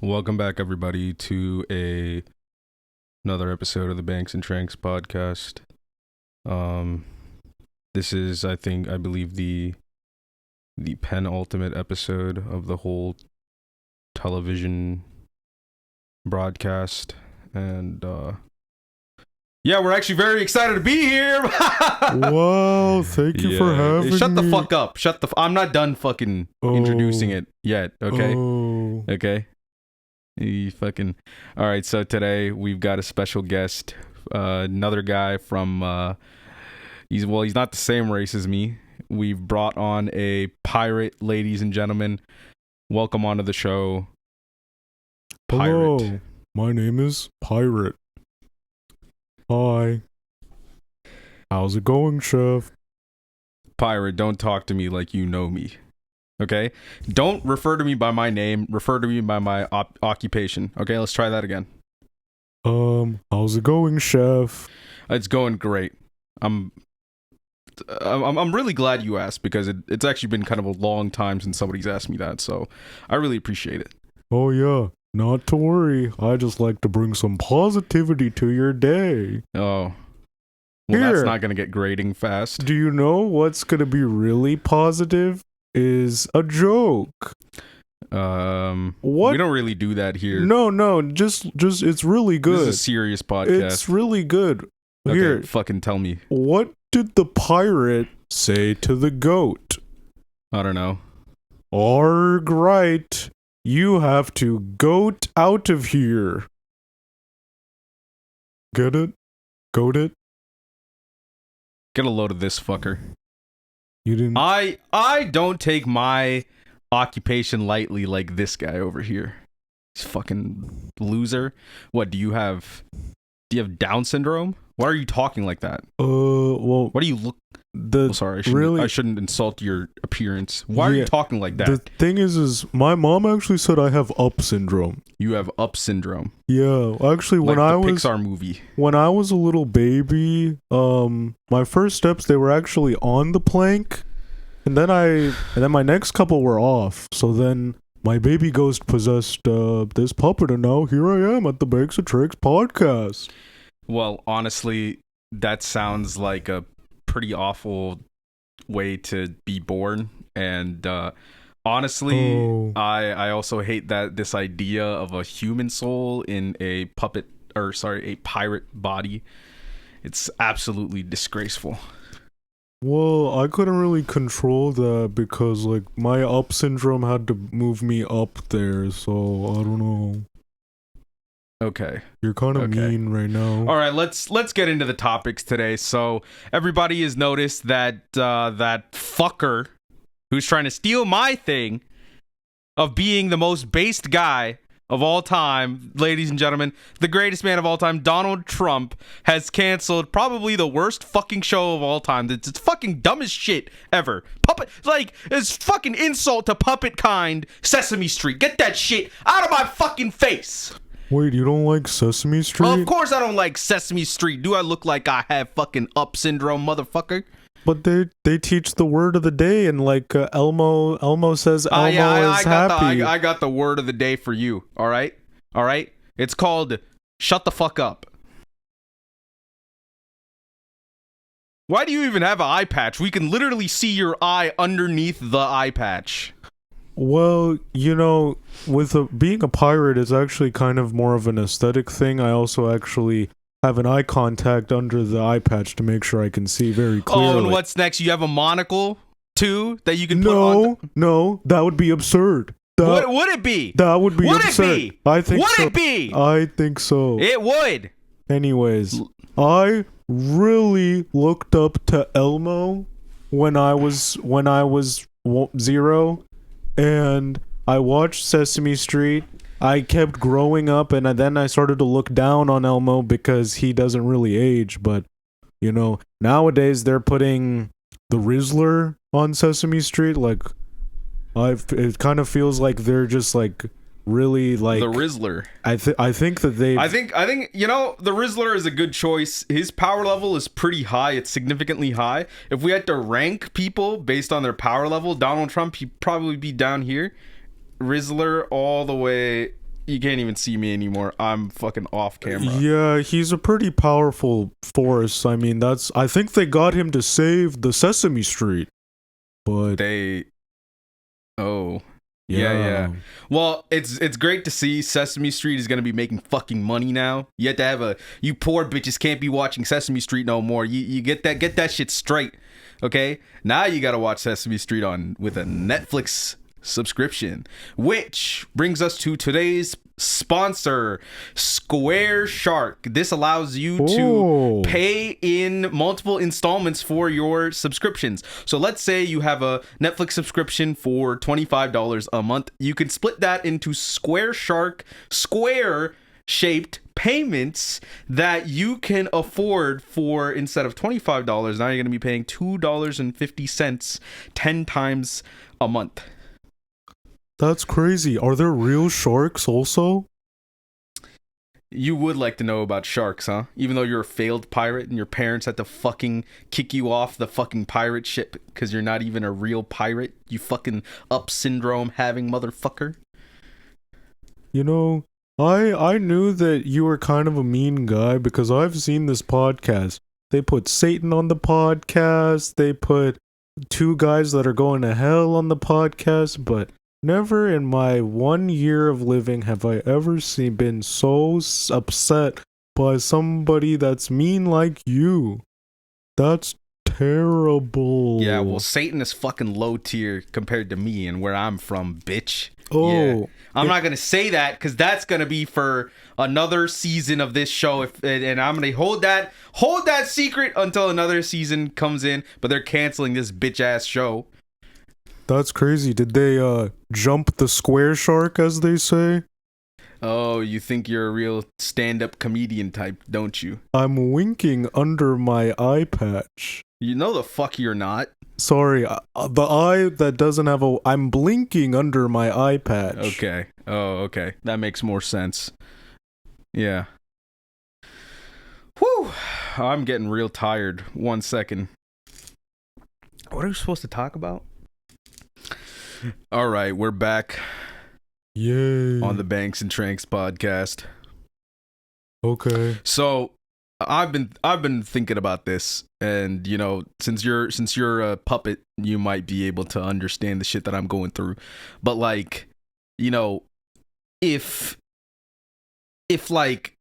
Welcome back, everybody, to another episode of the Banks and Tranks podcast. This is, I believe the penultimate episode of the whole television broadcast, and yeah, we're actually very excited to be here. Wow, thank you for having me. Shut the fuck up. I'm not done fucking introducing it yet. Okay. Okay. You fucking. All right, so today we've got a special guest, another guy from he's not the same race as me. We've brought on a pirate, ladies and gentlemen. Welcome onto the show, Pirate. Hello, my name is Pirate. Hi. How's it going, Chef? Pirate, don't talk to me like you know me. Okay? Don't refer to me by my name. Refer to me by my occupation. Okay, let's try that again. How's it going, Chef? It's going great. I'm really glad you asked, because it's actually been kind of a long time since somebody's asked me that, so I really appreciate it. Oh yeah, not to worry. I just like to bring some positivity to your day. Oh. Well, Here. That's not going to get grading fast. Do you know what's gonna be really positive? Is a joke. What? We don't really do that here. No, just it's really good. This is a serious podcast. It's really good. Okay, Here, fucking tell me. what did the pirate say to the goat? I don't know. Arg, right. You have to goat out of here. Get it? Goat it? Get a load of this fucker. You didn't. I don't take my occupation lightly like this guy over here. He's fucking loser. What, do you have Down syndrome? Why are you talking like that? Well, What do you look? the Sorry, really I shouldn't insult your appearance. Why are you talking like that? the thing is my mom actually said I have up syndrome. You have up syndrome. Yeah, actually, Like when the I was Pixar movie. when I was a little baby, my first steps, they were actually on the plank, and then my next couple were off. So then my baby ghost possessed this puppet, and now here I am at the Banks and Tranks podcast. Well, honestly, that sounds like a pretty awful way to be born, and honestly, Oh. I also hate that this idea of a human soul in a pirate body. It's absolutely disgraceful. Well, I couldn't really control that because like my up syndrome had to move me up there, so I don't know. Okay. You're kind of Okay. mean right now. All right, let's get into the topics today. So everybody has noticed that that fucker who's trying to steal my thing of being the most based guy of all time, ladies and gentlemen, the greatest man of all time, Donald Trump, has canceled probably the worst fucking show of all time. It's fucking dumb as shit ever. Puppet, like, it's fucking insult to puppet kind Sesame Street. Get that shit out of my fucking face. Wait, you don't like Sesame Street? Of course I don't like Sesame Street. Do I look like I have fucking up syndrome, motherfucker? But they teach the word of the day, and like Elmo says Elmo is happy. I got the word of the day for you. All right. It's called shut the fuck up. Why do you even have an eye patch? We can literally see your eye underneath the eye patch. Well, you know, with being a pirate is actually kind of more of an aesthetic thing. I also actually have an eye contact under the eye patch to make sure I can see very clearly. Oh, and what's next? You have a monocle too that you can put on. No, that would be absurd. What would it be? That would be Would it absurd. be? I think Would so. it be? I think so. It would. Anyways, I really looked up to Elmo when I was 0, and I watched Sesame Street. I kept growing up, and then I started to look down on Elmo because he doesn't really age. But you know, nowadays they're putting the Rizzler on Sesame Street. Like, it kind of feels like they're just like really like The Rizzler. I think that they. I think the Rizzler is a good choice. His power level is pretty high. It's significantly high. If we had to rank people based on their power level, Donald Trump, he'd probably be down here. Rizzler all the way You can't even see me anymore. I'm fucking off camera. Yeah, he's a pretty powerful force. I mean, I think they got him to save the Sesame Street. But Oh. Yeah. Well, it's great to see Sesame Street is gonna be making fucking money now. You have to have you poor bitches can't be watching Sesame Street no more. You get that shit straight. Okay? Now you gotta watch Sesame Street with a Netflix subscription. Which brings us to today's sponsor, Square Shark. This allows you to pay in multiple installments for your subscriptions. So let's say you have a Netflix subscription for $25 a month. You can split that into Square Shark square shaped payments that you can afford for, instead of $25, now you're going to be paying $2.50 10 times a month. That's crazy. Are there real sharks also? You would like to know about sharks, huh? Even though you're a failed pirate and your parents had to fucking kick you off the fucking pirate ship because you're not even a real pirate, you fucking up syndrome having motherfucker. You know, I knew that you were kind of a mean guy because I've seen this podcast. They put Satan on the podcast. They put two guys that are going to hell on the podcast, but never in my 1 year of living have I ever been so upset by somebody that's mean like you. That's terrible. Yeah, well, Satan is fucking low tier compared to me and where I'm from, bitch. Oh. Yeah. I'm not going to say that because that's going to be for another season of this show. And I'm going to hold that secret until another season comes in. But they're canceling this bitch ass show. That's crazy. Did they jump the square shark, as they say? Oh, you think you're a real stand-up comedian type, don't you? I'm winking under my eye patch. You know the fuck you're not. Sorry, the eye that doesn't have I'm blinking under my eye patch. Okay. Oh, okay. That makes more sense. Yeah. Whew. I'm getting real tired. 1 second. What are we supposed to talk about? All right, we're back. Yay. On the Banks and Tranks podcast. Okay. So, I've been thinking about this, and you know, since you're a puppet, you might be able to understand the shit that I'm going through. But like, you know, if like,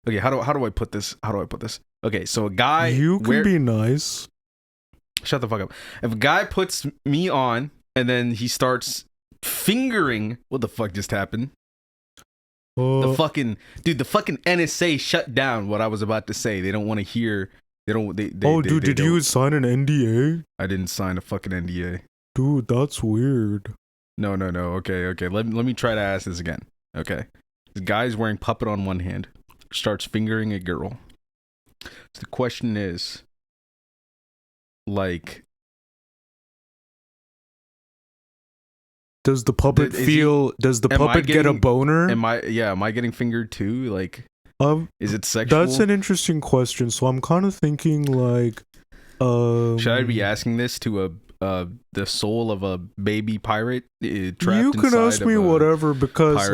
okay, how do I put this? Okay, so a guy, you can be nice. Shut the fuck up. If a guy puts me on and then he starts fingering, what the fuck just happened? The fucking NSA shut down what I was about to say. They don't want to hear. Did you sign an NDA? I didn't sign a fucking NDA. Dude, that's weird. No. Okay. Let me try to ask this again. Okay. This guy's wearing puppet on one hand, starts fingering a girl. So the question is, like, does the puppet does the puppet get a boner? Am I getting fingered too? Like, is it sexual? That's an interesting question. So I'm kind of thinking like, should I be asking this to the soul of a baby pirate trapped you can ask me whatever, because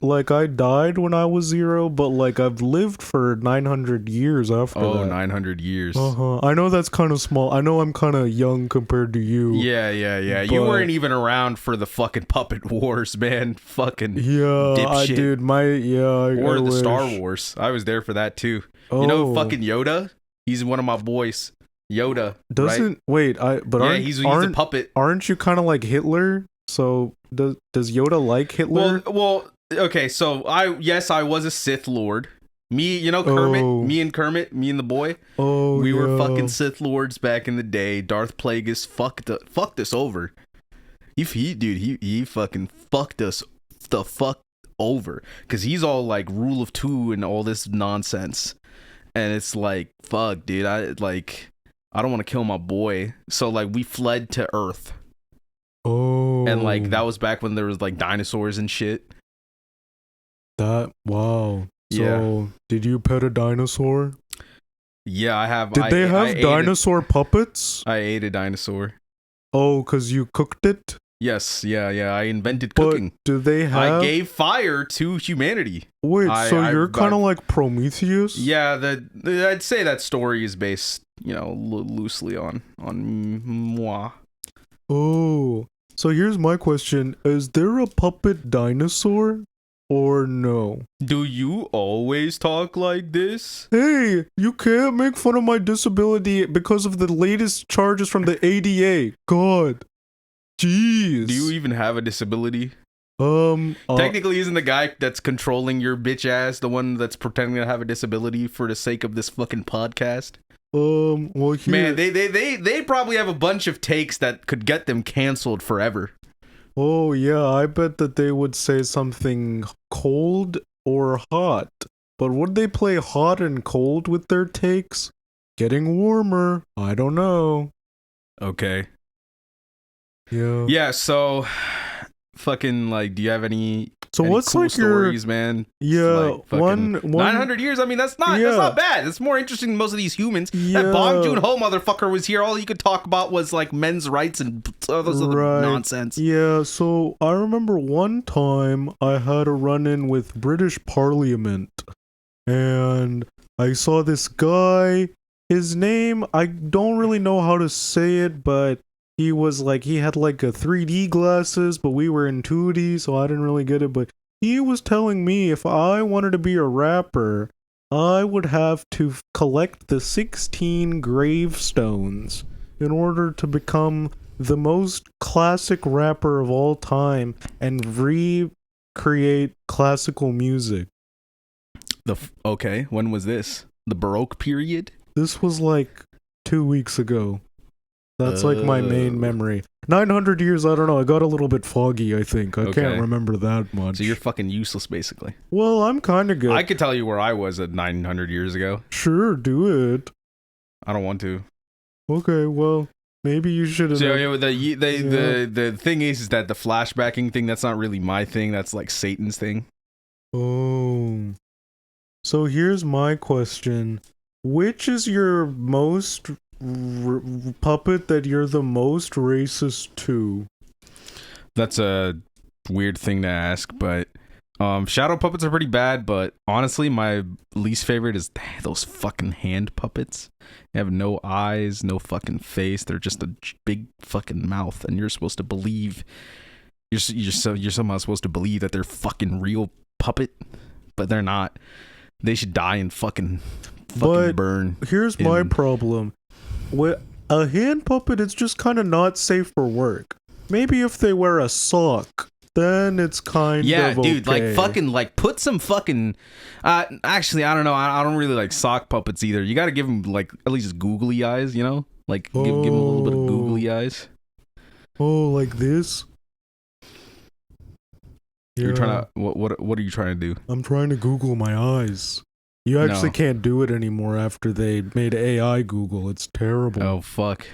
like I died when I was 0, but like I've lived for 900 years after that. Oh, 900 years. I know that's kind of small. I know I'm kind of young compared to you. Yeah. You weren't even around for the fucking puppet wars, man. Fucking dipshit. Dude, or the Star Wars. I was there for that too. You know, fucking Yoda. He's one of my boys. Yoda doesn't right? He's a puppet. Aren't you kind of like Hitler? So does Yoda like Hitler? Well, okay. So I was a Sith Lord. Me, you know, Kermit. Me and the boy. We were fucking Sith Lords back in the day. Darth Plagueis fucked us over. He fucking fucked us the fuck over, because he's all like rule of 2 and all this nonsense, and it's like, fuck, dude. I don't want to kill my boy. So like we fled to Earth. Oh. And like that was back when there was like dinosaurs and shit. Wow. So did you pet a dinosaur? Yeah, I have. Did they have dinosaur puppets? I ate a dinosaur. Oh, because you cooked it? Yes, yeah. I invented But cooking. do they have? I gave fire to humanity. Wait, so I- you're I- kind of like Prometheus? Yeah, I'd say that story is based, loosely on moi. Oh, so here's my question: is there a puppet dinosaur, or no? Do you always talk like this? Hey, you can't make fun of my disability because of the latest charges from the ADA. God, jeez. Do you even have a disability? Uh, Technically, isn't the guy that's controlling your bitch ass the one that's pretending to have a disability for the sake of this fucking podcast? well, here. Man, they probably have a bunch of takes that could get them canceled forever. Oh yeah, I bet that they would say something cold or hot. But would they play hot and cold with their takes? Getting warmer. I don't know. Okay. Yeah. Yeah, so fucking like, do you have any So any what's cool like stories, man? Yeah, Like, fucking one 900 years. I mean, that's not bad. That's more interesting than most of these humans. That Bong Joon-ho motherfucker was here. All you could talk about was like men's rights and all this other Right. nonsense. Yeah, so I remember one time I had a run-in with British Parliament, and I saw this guy. His name, I don't really know how to say it, but he had like a 3D glasses, but we were in 2D, so I didn't really get it. But he was telling me if I wanted to be a rapper, I would have to collect the 16 gravestones in order to become the most classic rapper of all time and recreate classical music. Okay, when was this? The Baroque period? This was like 2 weeks ago. That's like my main memory. 900 years, I don't know. I got a little bit foggy, I think. I Okay. can't remember that much. So you're fucking useless, basically. Well, I'm kind of good. I could tell you where I was at 900 years ago. Sure, do it. I don't want to. Okay, well, maybe you should have. So yeah, the thing is that the flashbacking thing, that's not really my thing. That's like Satan's thing. Oh. So here's my question. Which is your most puppet that you're the most racist to? That's a weird thing to ask, but shadow puppets are pretty bad, but honestly my least favorite is those fucking hand puppets. They have no eyes, no fucking face. They're just a big fucking mouth, and you're supposed to believe you're somehow supposed to believe that they're fucking real puppet, but they're not. They should die and fucking But burn. Here's my problem. With a hand puppet, it's just kind of not safe for work. Maybe if they wear a sock, then it's kind of okay. Dude, like fucking like put some fucking actually I don't know, I don't really like sock puppets either. You got to give them like at least googly eyes, you know? Like give them a little bit of googly eyes. Oh, like this? You're trying to what are you trying to do? I'm trying to Google my eyes. You actually can't do it anymore after they made AI Google. It's terrible. Oh fuck.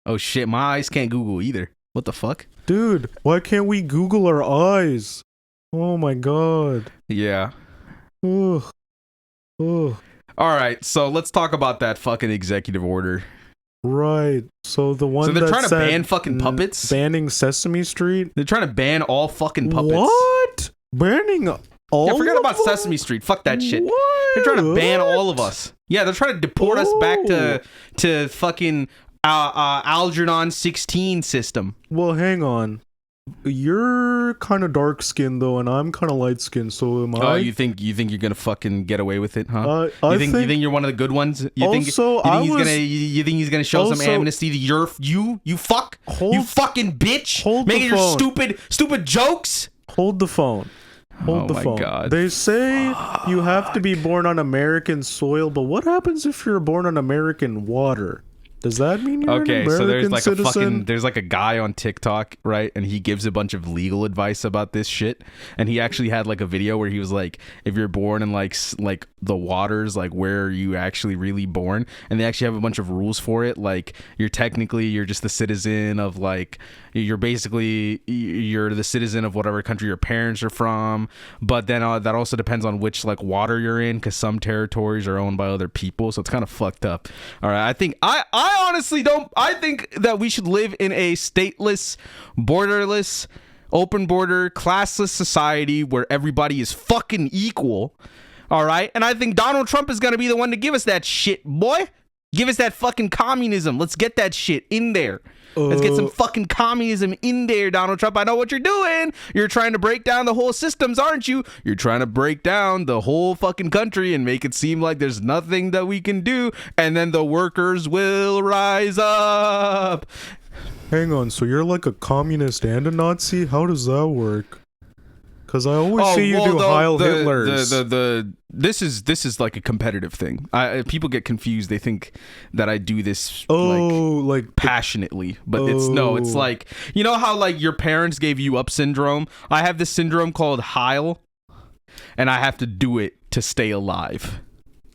Oh shit, my eyes can't Google either. What the fuck? Dude, why can't we Google our eyes? Oh my god. Yeah. Ugh. Ugh. All right, so let's talk about that fucking executive order. Right. So the one So they're that trying to said ban fucking puppets? Banning Sesame Street? They're trying to ban all fucking puppets. What? Banning all Yeah, forget of about them? Sesame Street. Fuck that shit. What? They're trying to ban all of us. Yeah, they're trying to deport us back to fucking Algernon 16 system. Well, hang on. You're kind of dark skinned though, and I'm kind of light skinned. So am I? Oh, you think you're gonna fucking get away with it, huh? I think you're one of the good ones? You think he's gonna show some amnesty to you fuck? You fucking bitch! Making your stupid jokes. Hold the phone. Hold the phone. God. They say you have to be born on American soil, but what happens if you're born on American water? Does that mean you're an American so there's like citizen? there's like a guy on TikTok, right? And he gives a bunch of legal advice about this shit. And he actually had like a video where he was like, if you're born in like the waters, like where are you actually really born? And they actually have a bunch of rules for it. Like you're just the citizen of like, you're the citizen of whatever country your parents are from. But then that also depends on which like water you're in, because some territories are owned by other people. So it's kind of fucked up. All right. I think I I honestly don't. I think that we should live in a stateless, borderless, open border, classless society where everybody is fucking equal. All right. And I think Donald Trump is going to be the one to give us that shit, boy. Give us that fucking communism. Let's get that shit in there. Let's get some fucking communism in there, Donald Trump. I know what you're doing. You're trying to break down the whole systems, aren't you? You're trying to break down the whole fucking country and make it seem like there's nothing that we can do. And then the workers will rise up. Hang on, so you're like a communist and a Nazi? How does that work? Because I always see you do Heil Hitlers. This is like a competitive thing. People get confused. They think that I do this like passionately, but it's like, you know how like your parents gave you up syndrome? I have this syndrome called Heil, and I have to do it to stay alive.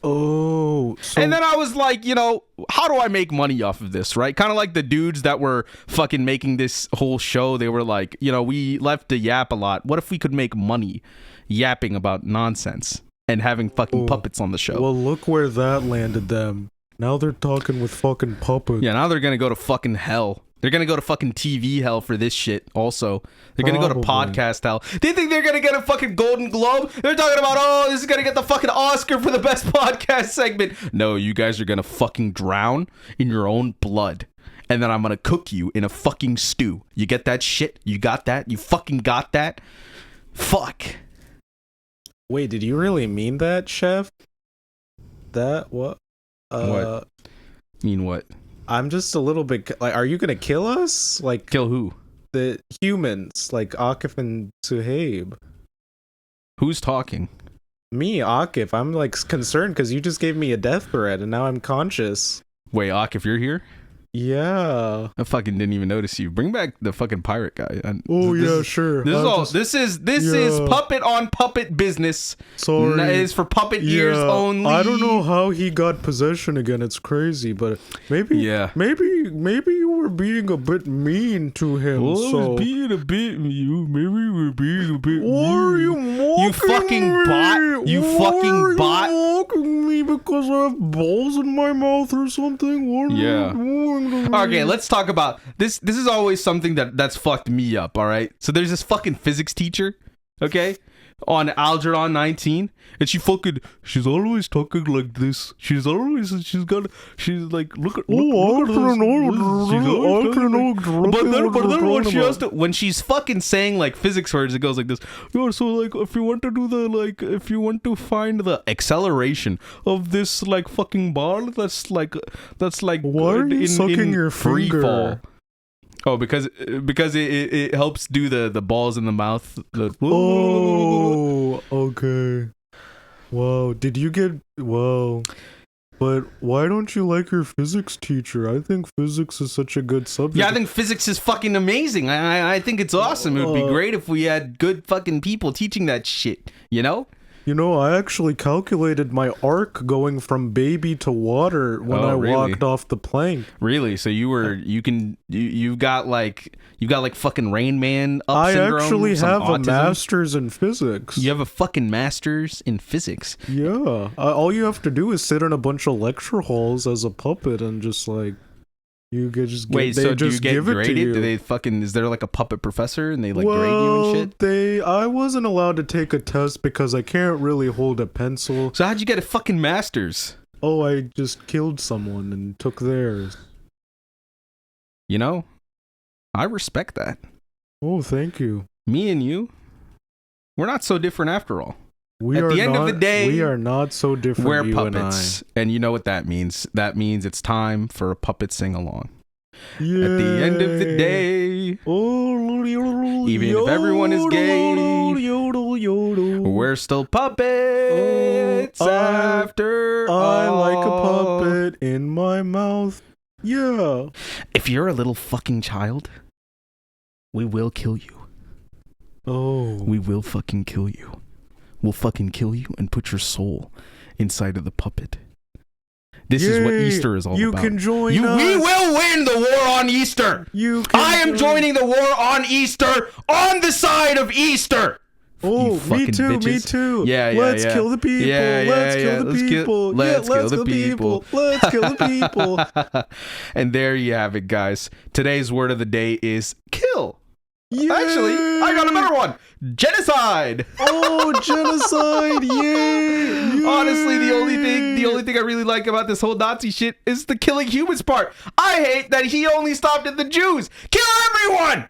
Oh, and then I was like, you know, how do I make money off of this, right? Kind of like the dudes that were fucking making this whole show. They were like, you know, we left to yap a lot. What if we could make money yapping about nonsense and having fucking puppets on the show? Well, look where that landed them. Now they're talking with fucking puppets. Yeah, now they're gonna go to fucking hell. They're gonna go to fucking TV hell for this shit. Also, they're gonna go to podcast hell. Do you think they're gonna get a fucking Golden Globe? They're talking about, oh, this is gonna get the fucking Oscar for the best podcast segment. No, you guys are gonna fucking drown in your own blood, and then I'm gonna cook you in a fucking stew. You get that shit? You got that? You fucking got that? Fuck. Wait, did you really mean that, Chef? That what? What? Mean what? I'm just a little bit like, are you gonna kill us? Like, kill who? The humans, like Akif and Suhaib. Who's talking? Me, Akif. I'm like concerned because you just gave me a death threat and now I'm conscious. Wait, Akif, you're here? Yeah. I fucking didn't even notice you. Bring back the fucking pirate guy. Sure. This is puppet on puppet business. Sorry. It is for puppet ears only. I don't know how he got possession again. It's crazy, but maybe you were being a bit mean to him. Well, I was being a bit mean. Maybe you were being a bit mean. Why are you mocking You fucking bot. You fucking bot. Mocking me because I have balls in my mouth or something? What are you doing? Okay, let's talk about this. This is always something that's fucked me up. All right, so there's this fucking physics teacher, okay, on Algebra 19, and she's always talking like this. She's like, look at but then when she's fucking saying like physics words, it goes like this. Yeah, so like if you want to find the acceleration of this like fucking ball, that's like why are you sucking your free finger? fall. Oh, because it helps do the balls in the mouth. Oh, okay. Whoa, but why don't you like your physics teacher? I think physics is such a good subject. Yeah, I think physics is fucking amazing. I think it's awesome. It would be great if we had good fucking people teaching that shit, you know? You know, I actually calculated my arc going from baby to water when I walked off the plank. Really? So you got like fucking Rain Man up syndrome? I actually have autism? a master's in physics. You have a fucking master's in physics? Yeah. All you have to do is sit in a bunch of lecture halls as a puppet and just like you could just get, wait. So do you get graded? Do they fucking? Is there like a puppet professor and they like grade you and shit? I wasn't allowed to take a test because I can't really hold a pencil. So how'd you get a fucking master's? Oh, I just killed someone and took theirs. You know, I respect that. Oh, thank you. Me and you, we're not so different after all. At the end of the day, we are not so different. We're puppets, and you know what that means. That means it's time for a puppet sing-along. Yeah. At the end of the day, even if everyone is gay, we're still puppets after all. I like a puppet in my mouth. Yeah. If you're a little fucking child, we will kill you. Oh. We will fucking kill you. We'll fucking kill you and put your soul inside of the puppet. This is what Easter is all about. You can join us. We will win the war on Easter. I am joining the war on Easter on the side of Easter. Oh, me fucking too, me bitches. too. Yeah, yeah, Let's yeah. kill the people. Yeah, yeah, Let's yeah. kill the people. Let's Yeah, kill the people. Let's kill the people. And there you have it, guys. Today's word of the day is kill. Yay! Actually, I got a better one. Genocide. Oh, genocide! Yay! Honestly, the only thing I really like about this whole Nazi shit is the killing humans part. I hate that he only stopped at the Jews. Kill everyone.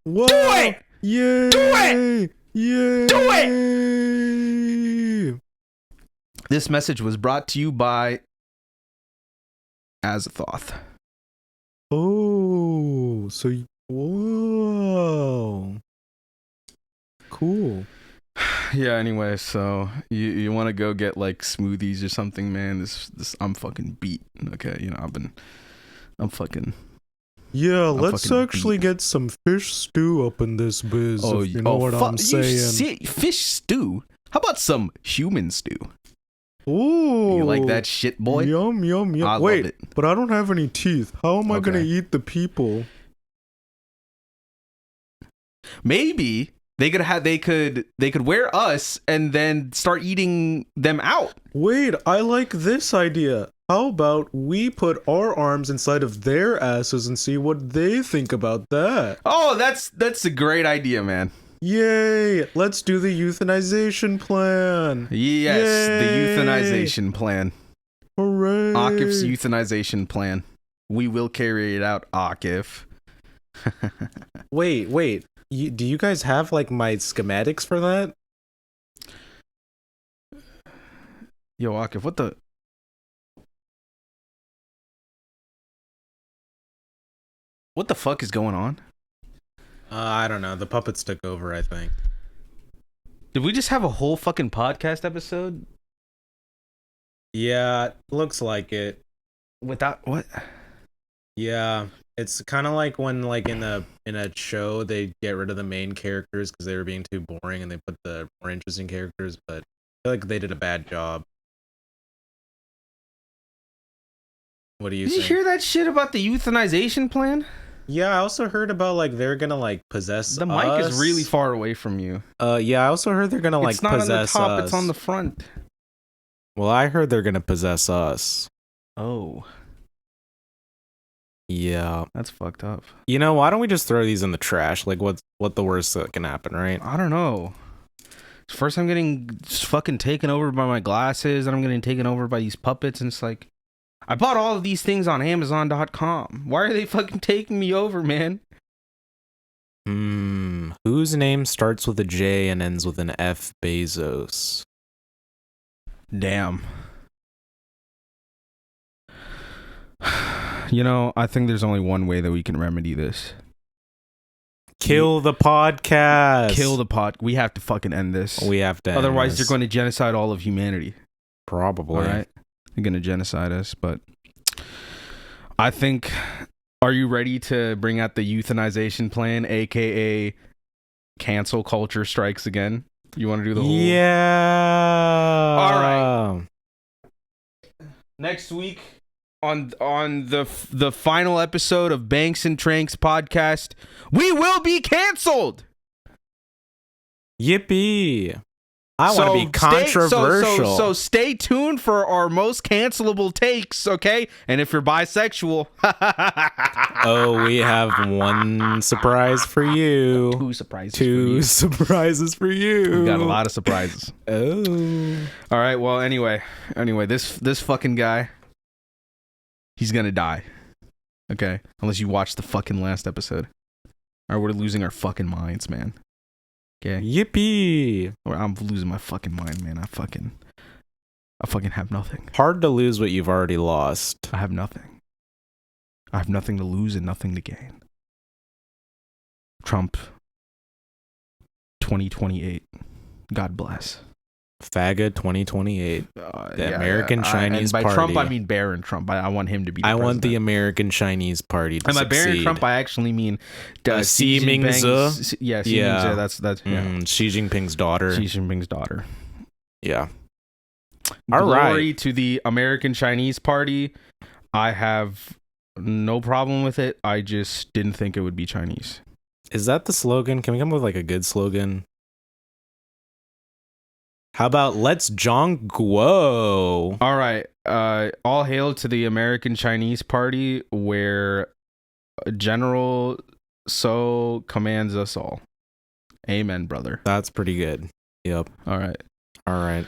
Whoa. Do it. Yay! Do it. Yay! Do it. This message was brought to you by Azathoth. Oh, so whoa, cool. Yeah. Anyway, so you want to go get like smoothies or something, man? This I'm fucking beat. Okay, you know I'm fucking. Yeah, I'm let's fucking actually beat. get some fish stew up in this biz. If you know what I'm saying. Fish stew. How about some human stew? Ooh, You like that shit, boy? Yum yum yum. I love Wait, it. but I don't have any teeth. How am I gonna Okay. eat the people? Maybe they could wear us and then start eating them out. Wait, I like this idea. How about we put our arms inside of their asses and see what they think about that? Oh, that's a great idea, man. Yay! Let's do the euthanization plan. Yes, the Yay. euthanization plan. Hooray! Akif's euthanization plan. We will carry it out, Akif. Wait. Do you guys have like my schematics for that? Yo, Akif, what the? What the fuck is going on? I don't know. The puppets took over, I think. Did we just have a whole fucking podcast episode Yeah, looks like it. without what? Yeah, it's kind of like when like in a show they get rid of the main characters because they were being too boring and they put the more interesting characters, but I feel like they did a bad job. What do you Did you think? hear that shit about the euthanization plan? Yeah, I also heard about like they're gonna like possess The mic is really far away from you. Yeah, I also heard they're gonna like It's not on the possess top, us. it's on the front. Well, I heard they're gonna possess us. Oh, Yeah. that's fucked up. You know, why don't we just throw these in the trash? Like, what the worst that can happen, right? I don't know. First, I'm getting fucking taken over by my glasses, and I'm getting taken over by these puppets, and it's like, I bought all of these things on Amazon.com. Why are they fucking taking me over, man? Whose name starts with a J and ends with an F? Bezos. Damn. You know, I think there's only one way that we can remedy this. Kill the podcast. Kill the pod. We have to fucking end this. We have to. Otherwise, you're going to genocide all of humanity. probably. All right. You're going to genocide us, but I think, are you ready to bring out the euthanization plan, aka cancel culture strikes again? You want to do the whole... Yeah. All right. Next week on the final episode of Banks and Tranks podcast, we will be canceled. Yippee. I want to be controversial. So stay tuned for our most cancelable takes, okay? And if you're bisexual, Oh, we have one surprise for you. two surprises. Two surprises for you. We got a lot of surprises. Oh. All right. Well, anyway, this fucking guy, he's gonna die. Okay, unless you watch the fucking last episode. Or we're losing our fucking minds, man. Okay, Yippee. or I'm losing my fucking mind, man. I fucking have nothing. Hard to lose what you've already lost. I have nothing. I have nothing to lose and nothing to gain. Trump 2028. God bless. Faggot 2028. The American Chinese and by Party. Trump, I mean Barron Trump. I want him to be the I want the president. American Chinese Party to And by succeed. Barron Trump, I actually mean Xi Jinping's. Yeah, Xi Jinping's, that's yeah. Xi Jinping's daughter. Xi Jinping's daughter. Yeah. All Glory right. to the American Chinese Party. I have no problem with it. I just didn't think it would be Chinese. Is that the slogan? Can we come up with like a good slogan? How about let's Zhang Guo? All right. All hail to the American Chinese Party, where General So commands us all. Amen, brother. That's pretty good. Yep. All right. All right.